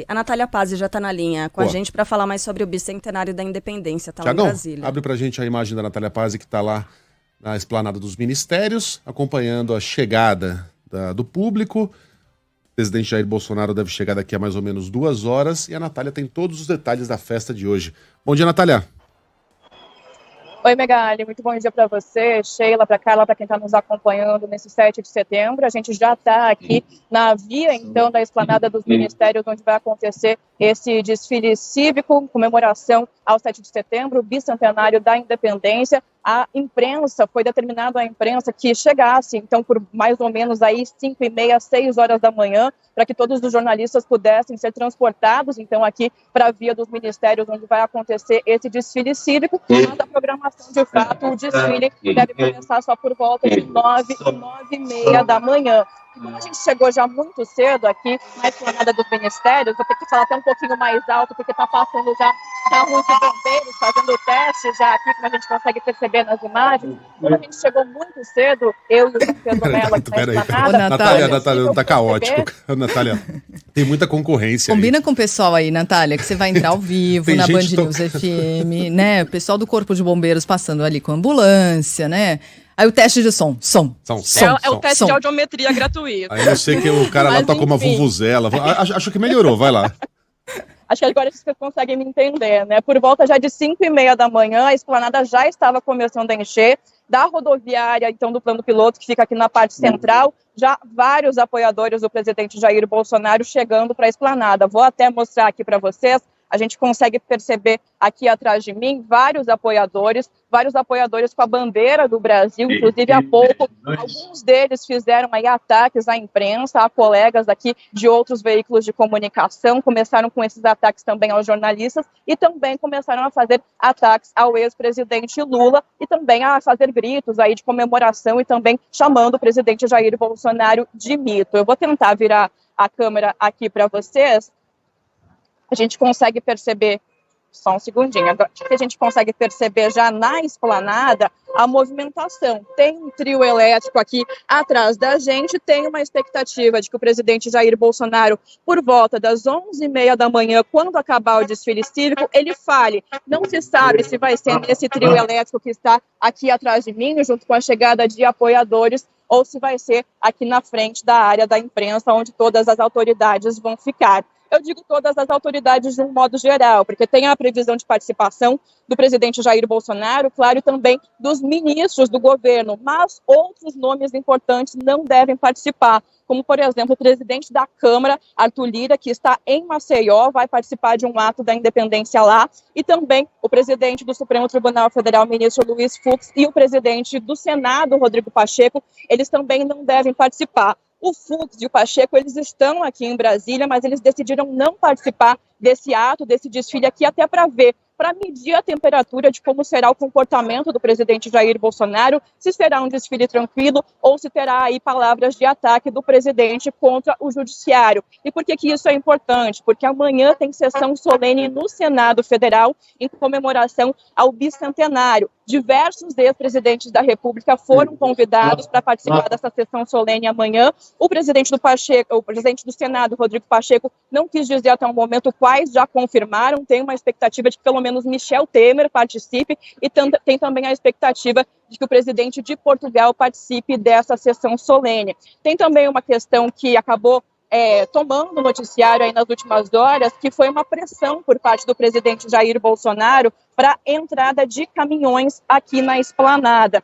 A Natália Pazzi já está na linha com a Boa. gente para falar mais sobre o bicentenário da independência, tá lá em Tiagão, Brasília. abre pra gente a imagem da Natália Pazzi, que está lá na esplanada dos ministérios, acompanhando a chegada do público. O presidente Jair Bolsonaro deve chegar daqui a mais ou menos 2 horas e a Natália tem todos os detalhes da festa de hoje. Bom dia, Natália. Oi, Megali, muito bom dia para você, Sheila, para Carla, para quem está nos acompanhando nesse 7 de setembro. A gente já está aqui na via, então, da esplanada dos ministérios, onde vai acontecer esse desfile cívico, comemoração ao 7 de setembro, bicentenário da independência. A imprensa, foi determinado à imprensa que chegasse, então, por mais ou menos aí 5h30, 6 horas da manhã, para que todos os jornalistas pudessem ser transportados, então, aqui para a via dos ministérios, onde vai acontecer esse desfile cívico. Mas a programação, de fato, o desfile deve começar só por volta de 9h30 da manhã. Como a gente chegou já muito cedo aqui na esplanada dos ministérios, vou ter que falar até um pouquinho mais alto, porque está passando já carros de bombeiros fazendo o teste já aqui, como a gente consegue perceber nas imagens. Como a gente chegou muito cedo, eu e o Pedro Mello aqui na esplanada. Natália, tá caótico. Natália, tem muita concorrência. Combina aí com o pessoal aí, Natália, que você vai entrar ao vivo na Band News FM, né? O pessoal do Corpo de Bombeiros passando ali com ambulância, né? Aí o teste de som. É o teste de audiometria gratuito. Aí eu sei que o cara lá toca uma vuvuzela. Acho que melhorou, vai lá. Acho que agora vocês conseguem me entender, né? Por volta já de 5h30 da manhã, a esplanada já estava começando a encher. Da rodoviária, então, do plano piloto, que fica aqui na parte central, já vários apoiadores do presidente Jair Bolsonaro chegando para a esplanada. Vou até mostrar aqui para vocês. A gente consegue perceber aqui atrás de mim vários apoiadores com a bandeira do Brasil, inclusive há pouco, alguns deles fizeram aí ataques à imprensa, a colegas aqui de outros veículos de comunicação, começaram com esses ataques também aos jornalistas e também começaram a fazer ataques ao ex-presidente Lula e também a fazer gritos aí de comemoração e também chamando o presidente Jair Bolsonaro de mito. Eu vou tentar virar a câmera aqui para vocês. A gente consegue perceber, só um segundinho, agora que a gente consegue perceber já na esplanada a movimentação. Tem um trio elétrico aqui atrás da gente, tem uma expectativa de que o presidente Jair Bolsonaro, por volta das 11h30 da manhã, quando acabar o desfile cívico, ele fale. Não se sabe se vai ser nesse trio elétrico que está aqui atrás de mim, junto com a chegada de apoiadores, ou se vai ser aqui na frente da área da imprensa, onde todas as autoridades vão ficar. Eu digo todas as autoridades de um modo geral, porque tem a previsão de participação do presidente Jair Bolsonaro, claro, e também dos ministros do governo, mas outros nomes importantes não devem participar, como, por exemplo, o presidente da Câmara, Arthur Lira, que está em Maceió, vai participar de um ato da independência lá, e também o presidente do Supremo Tribunal Federal, ministro Luiz Fux, e o presidente do Senado, Rodrigo Pacheco, eles também não devem participar. O Fux e o Pacheco, eles estão aqui em Brasília, mas eles decidiram não participar desse ato, desse desfile aqui, até para medir a temperatura de como será o comportamento do presidente Jair Bolsonaro, se será um desfile tranquilo ou se terá aí palavras de ataque do presidente contra o judiciário. E por que isso é importante? Porque amanhã tem sessão solene no Senado Federal em comemoração ao bicentenário. Diversos ex-presidentes da República foram convidados para participar dessa sessão solene amanhã. O presidente do Senado, Rodrigo Pacheco, não quis dizer até o momento quais já confirmaram. Tem uma expectativa de que pelo menos Michel Temer participe e tem também a expectativa de que o presidente de Portugal participe dessa sessão solene. Tem também uma questão que acabou tomando o noticiário aí nas últimas horas, que foi uma pressão por parte do presidente Jair Bolsonaro para entrada de caminhões aqui na esplanada.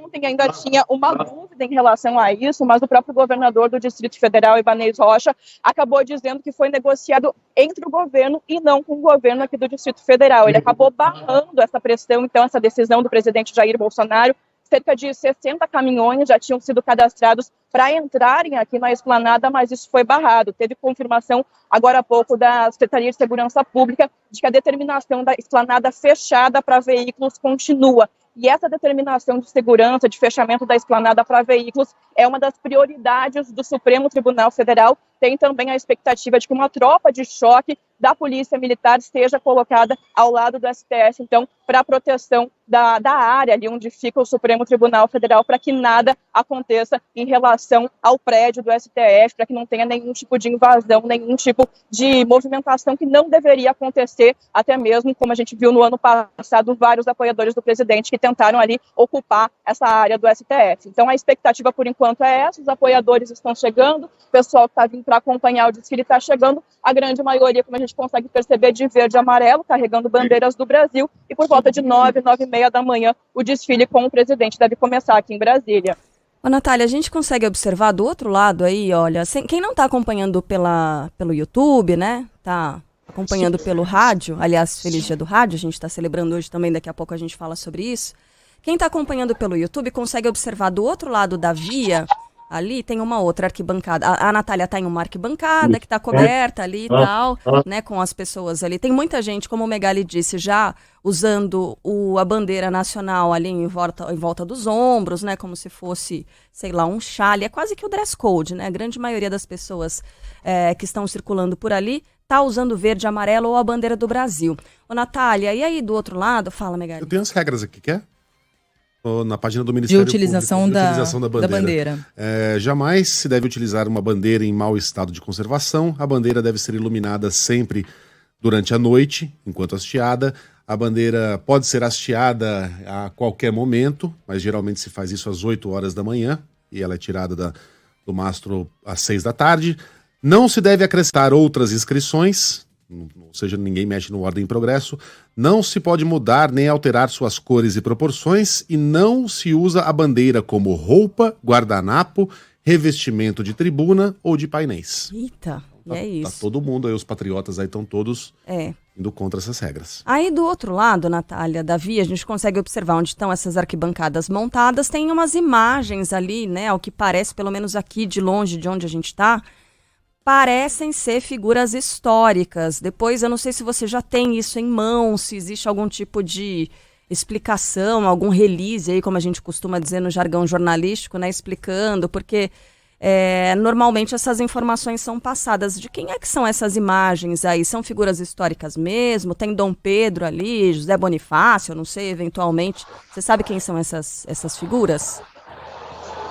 Ontem ainda tinha uma dúvida em relação a isso, mas o próprio governador do Distrito Federal, Ibanez Rocha, acabou dizendo que foi negociado entre o governo e não com o governo aqui do Distrito Federal. Ele acabou barrando essa pressão, então, essa decisão do presidente Jair Bolsonaro. Cerca de 60 caminhões já tinham sido cadastrados para entrarem aqui na esplanada, mas isso foi barrado. Teve confirmação agora há pouco da Secretaria de Segurança Pública de que a determinação da esplanada fechada para veículos continua. E essa determinação de segurança, de fechamento da esplanada para veículos, é uma das prioridades do Supremo Tribunal Federal tem também a expectativa de que uma tropa de choque da Polícia Militar seja colocada ao lado do STF, então, para a proteção da área ali onde fica o Supremo Tribunal Federal, para que nada aconteça em relação ao prédio do STF, para que não tenha nenhum tipo de invasão, nenhum tipo de movimentação que não deveria acontecer, até mesmo, como a gente viu no ano passado, vários apoiadores do presidente que tentaram ali ocupar essa área do STF. Então, a expectativa, por enquanto, é essa, os apoiadores estão chegando, o pessoal que está vindo para acompanhar o desfile está chegando, a grande maioria, como a gente consegue perceber, de verde e amarelo, carregando bandeiras do Brasil, e por volta de 9h30 da manhã, o desfile com o presidente deve começar aqui em Brasília. Ô, Natália, a gente consegue observar do outro lado aí, olha, quem não está acompanhando pelo YouTube, né, tá acompanhando pelo rádio, aliás, feliz dia do rádio, a gente está celebrando hoje também, daqui a pouco a gente fala sobre isso. Quem está acompanhando pelo YouTube consegue observar do outro lado da via, ali tem uma outra arquibancada. A Natália está em uma arquibancada que está coberta ali e tal, né, com as pessoas ali. Tem muita gente, como o Megali disse, já usando a bandeira nacional ali em volta dos ombros, né, como se fosse, sei lá, um chale. É quase que o dress code, né? A grande maioria das pessoas que estão circulando por ali está usando verde e amarelo ou a bandeira do Brasil. Ô, Natália, e aí do outro lado, fala, Megali. Eu tenho as regras aqui, quer? Na página do Ministério de utilização Público, da bandeira. Jamais se deve utilizar uma bandeira em mau estado de conservação. A bandeira deve ser iluminada sempre durante a noite, enquanto hasteada. A bandeira pode ser hasteada a qualquer momento, mas geralmente se faz isso às 8 horas da manhã e ela é tirada do mastro às 6 da tarde. Não se deve acrescentar outras inscrições, ou seja, ninguém mexe no ordem em progresso. Não se pode mudar nem alterar suas cores e proporções e não se usa a bandeira como roupa, guardanapo, revestimento de tribuna ou de painéis. Eita, então, é isso. Tá todo mundo aí, os patriotas aí estão todos indo contra essas regras. Aí do outro lado, Natália, da via, a gente consegue observar onde estão essas arquibancadas montadas, tem umas imagens ali, né, ao que parece, pelo menos aqui de longe de onde a gente está, parecem ser figuras históricas. Depois, eu não sei se você já tem isso em mãos, se existe algum tipo de explicação, algum release aí, como a gente costuma dizer no jargão jornalístico, né, explicando, porque normalmente essas informações são passadas. De quem é que são essas imagens aí? São figuras históricas mesmo? Tem Dom Pedro ali, José Bonifácio, eu não sei, eventualmente. Você sabe quem são essas figuras?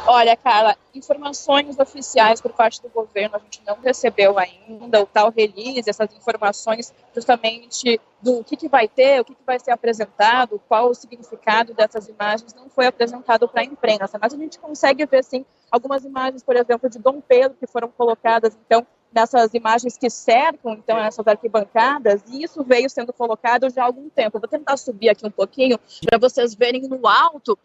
Olha, Carla, informações oficiais por parte do governo a gente não recebeu ainda, o tal release, essas informações justamente do que vai ter, o que vai ser apresentado, qual o significado dessas imagens não foi apresentado para a imprensa, mas a gente consegue ver, sim, algumas imagens, por exemplo, de Dom Pedro, que foram colocadas, então, nessas imagens que cercam, então, essas arquibancadas, e isso veio sendo colocado já há algum tempo. Eu vou tentar subir aqui um pouquinho para vocês verem no alto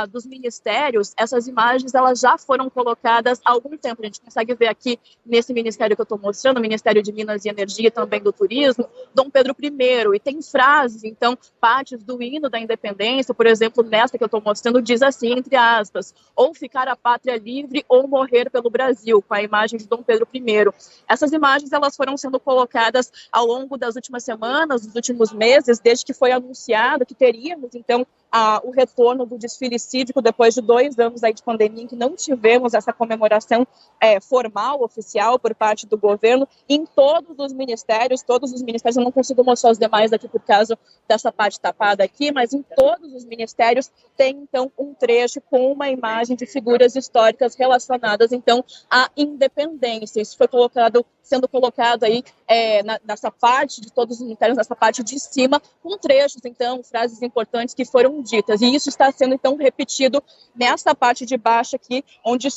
dos ministérios. Essas imagens elas já foram colocadas há algum tempo. A gente consegue ver aqui nesse ministério que eu estou mostrando, o Ministério de Minas e Energia e também do Turismo, Dom Pedro I, e tem frases, então, partes do hino da independência, por exemplo, nesta que eu estou mostrando, diz assim, entre aspas, ou ficar a pátria livre ou morrer pelo Brasil, com a imagem de Dom Pedro I. Essas imagens elas foram sendo colocadas ao longo das últimas semanas, dos últimos meses, desde que foi anunciado que teríamos, então, o retorno do desfile cívico depois de 2 anos aí de pandemia, em que não tivemos essa comemoração formal, oficial, por parte do governo, em todos os ministérios, eu não consigo mostrar os demais aqui por causa dessa parte tapada aqui, mas em todos os ministérios tem, então, um trecho com uma imagem de figuras históricas relacionadas, então, à independência. Isso foi sendo colocado aí nessa parte de todos os ministérios, nessa parte de cima, com trechos, então, frases importantes que foram ditas. E isso está sendo, então, repetido nessa parte de baixo aqui, onde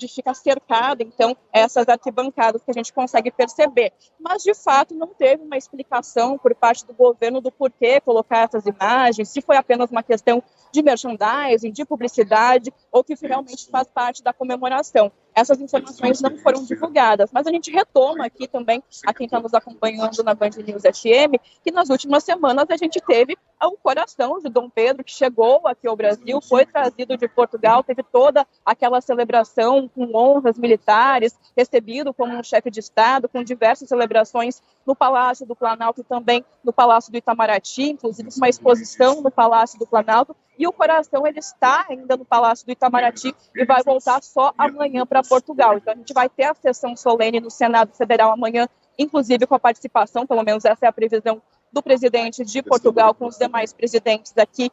fica cercado, então, essas arquibancadas que a gente consegue perceber. Mas, de fato, não teve uma explicação por parte do governo do porquê colocar essas imagens, se foi apenas uma questão de merchandising, de publicidade, ou que realmente faz parte da comemoração. Essas informações não foram divulgadas, mas a gente retoma aqui também, a quem está nos acompanhando na Band News FM, que nas últimas semanas a gente teve o coração de Dom Pedro, que chegou aqui ao Brasil, foi trazido de Portugal, teve toda aquela celebração com honras militares, recebido como um chefe de Estado, com diversas celebrações no Palácio do Planalto e também no Palácio do Itamaraty, inclusive uma exposição no Palácio do Planalto, E o coração ele está ainda no Palácio do Itamaraty e vai voltar só amanhã para Portugal. Então a gente vai ter a sessão solene no Senado Federal amanhã, inclusive com a participação, pelo menos essa é a previsão do presidente de Portugal, com os demais presidentes aqui,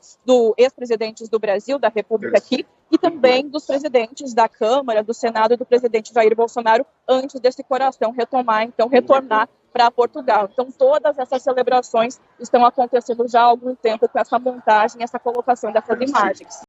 ex-presidentes do Brasil, da República aqui, e também dos presidentes da Câmara, do Senado e do presidente Jair Bolsonaro, antes desse coração retornar para Portugal. Então, todas essas celebrações estão acontecendo já há algum tempo com essa montagem, essa colocação dessas imagens.